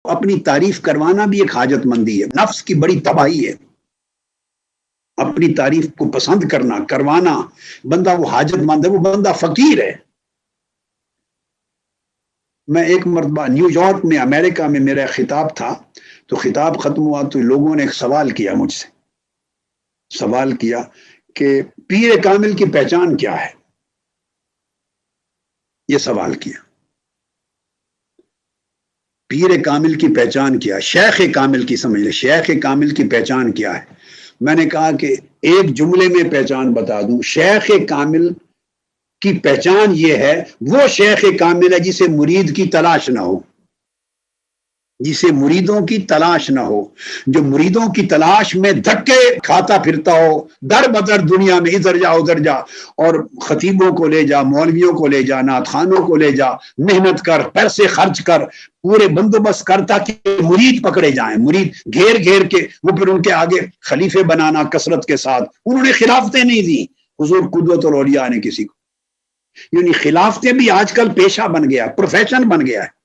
اپنی تعریف کروانا بھی ایک حاجت مندی ہے، نفس کی بڑی تباہی ہے اپنی تعریف کو پسند کروانا. بندہ وہ حاجت مند ہے، وہ بندہ فقیر ہے. میں ایک مرتبہ نیو یارک میں امریکہ میں میرا خطاب تھا، تو خطاب ختم ہوا تو لوگوں نے ایک سوال کیا مجھ سے، سوال کیا کہ پیر کامل کی پہچان کیا ہے. یہ سوال کیا، پیر کامل کی پہچان کیا، شیخ کامل کی سمجھ لے، شیخ کامل کی پہچان کیا ہے. میں نے کہا کہ ایک جملے میں پہچان بتا دوں، شیخ کامل کی پہچان یہ ہے، وہ شیخ کامل ہے جسے مرید کی تلاش نہ ہو، جسے مریدوں کی تلاش نہ ہو، جو مریدوں کی تلاش میں دھکے کھاتا پھرتا ہو در بدر دنیا میں، ادھر جا ادھر جا، اور خطیبوں کو لے جا، مولویوں کو لے جا، نعت خانوں کو لے جا، محنت کر، پیسے خرچ کر، پورے بندوبست کرتا کہ مرید پکڑے جائیں، مرید گھیر گھیر کے وہ پھر ان کے آگے خلیفے بنانا کثرت کے ساتھ. انہوں نے خلافتیں نہیں دی حضور قدوت الاولیاء نے کسی کو. یعنی خلافتیں بھی آج کل پیشہ بن گیا، پروفیشن بن گیا ہے.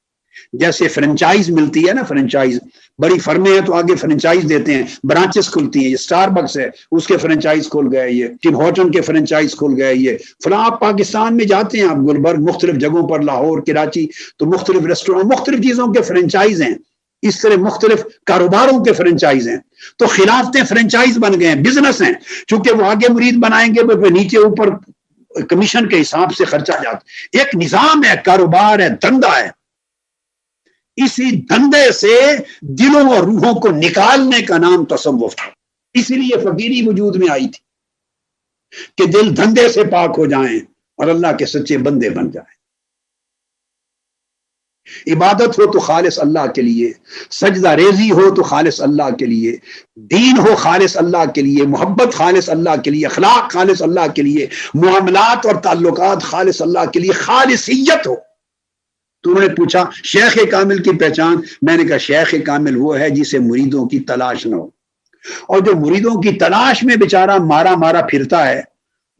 جیسے فرنچائز ملتی ہے نا، فرنچائز بڑی فرمیں ہیں تو آگے فرنچائز دیتے ہیں، برانچز کھلتی ہیں. یہ سٹار بکس ہے، اس کے فرنچائز کھل گئے، یہ ٹم ہارٹن کے فرنچائز کھل گئے، یہ فلاں. آپ پاکستان میں جاتے ہیں، آپ گلبرگ مختلف جگہوں پر، لاہور، کراچی، تو مختلف ریسٹورینٹ، مختلف چیزوں کے فرنچائز ہیں. اس طرح مختلف کاروباروں کے فرنچائز ہیں. تو خلافتیں فرنچائز بن گئے ہیں، بزنس ہیں. چونکہ وہ آگے مرید بنائیں گے، وہ نیچے اوپر کمیشن کے حساب سے خرچہ جاتا. ایک نظام ہے، کاروبار ہے، دھندا ہے. اسی دھندے سے دلوں اور روحوں کو نکالنے کا نام تصوف ہے. اسی لیے فقیری وجود میں آئی تھی کہ دل دھندے سے پاک ہو جائیں اور اللہ کے سچے بندے بن جائیں. عبادت ہو تو خالص اللہ کے لیے، سجدہ ریزی ہو تو خالص اللہ کے لیے، دین ہو خالص اللہ کے لیے، محبت خالص اللہ کے لیے، اخلاق خالص اللہ کے لیے، معاملات اور تعلقات خالص اللہ کے لیے، خالصیت ہو. تو انہوں نے پوچھا شیخ کامل کی پہچان. میں نے کہا شیخ کامل وہ ہے جسے مریدوں کی تلاش نہ ہو، اور جو مریدوں کی تلاش میں بیچارہ مارا مارا پھرتا ہے،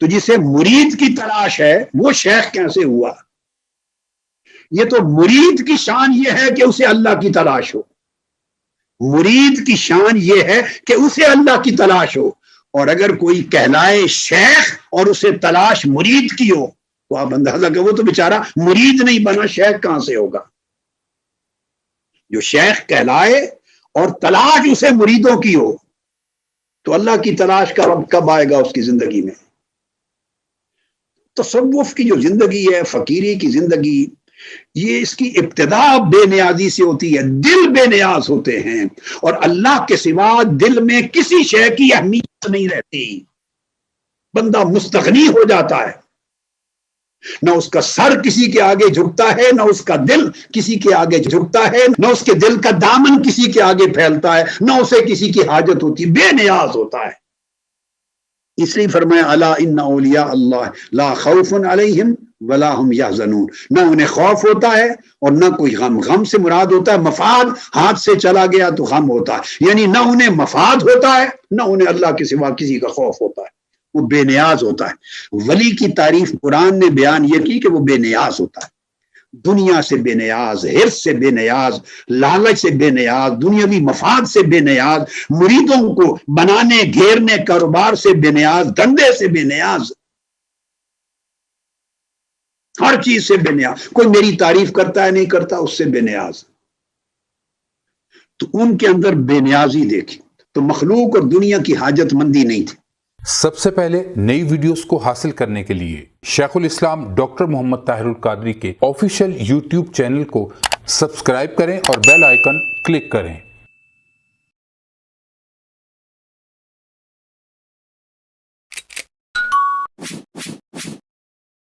تو جسے مرید کی تلاش ہے وہ شیخ کیسے ہوا؟ یہ تو مرید کی شان یہ ہے کہ اسے اللہ کی تلاش ہو، مرید کی شان یہ ہے کہ اسے اللہ کی تلاش ہو. اور اگر کوئی کہلائے شیخ اور اسے تلاش مرید کی ہو تو آپ اندازہ کہ وہ تو بیچارہ مرید نہیں بنا، شیخ کہاں سے ہوگا؟ جو شیخ کہلائے اور تلاش اسے مریدوں کی ہو تو اللہ کی تلاش کا رب کب آئے گا اس کی زندگی میں؟ تصوف کی جو زندگی ہے، فقیری کی زندگی، یہ اس کی ابتدا بے نیازی سے ہوتی ہے. دل بے نیاز ہوتے ہیں اور اللہ کے سوا دل میں کسی شے کی اہمیت نہیں رہتی. بندہ مستغنی ہو جاتا ہے، نہ اس کا سر کسی کے آگے جھکتا ہے، نہ اس کا دل کسی کے آگے جھکتا ہے، نہ اس کے دل کا دامن کسی کے آگے پھیلتا ہے، نہ اسے کسی کی حاجت ہوتی، بے نیاز ہوتا ہے. اس لیے فرمایا الا ان اولیاء اللہ لا خوف علیہم ولا هم یحزنون. نہ انہیں خوف ہوتا ہے اور نہ کوئی غم. غم سے مراد ہوتا ہے مفاد، ہاتھ سے چلا گیا تو غم ہوتا ہے. یعنی نہ انہیں مفاد ہوتا ہے، نہ انہیں اللہ کے سوا کسی کا خوف ہوتا ہے، وہ بے نیاز ہوتا ہے. ولی کی تعریف قرآن نے بیان یہ کی کہ وہ بے نیاز ہوتا ہے، دنیا سے بے نیاز، حرص سے بے نیاز، لالچ سے بے نیاز، دنیاوی مفاد سے بے نیاز، مریدوں کو بنانے گھیرنے کاروبار سے بے نیاز، دھندے سے بے نیاز، ہر چیز سے بے نیاز. کوئی میری تعریف کرتا ہے نہیں کرتا، اس سے بے نیاز. تو ان کے اندر بے نیازی دیکھی. تو مخلوق اور دنیا کی حاجت مندی نہیں تھی. سب سے پہلے نئی ویڈیوز کو حاصل کرنے کے لیے شیخ الاسلام ڈاکٹر محمد طاہر القادری کے آفیشیل یوٹیوب چینل کو سبسکرائب کریں اور بیل آئیکن کلک کریں.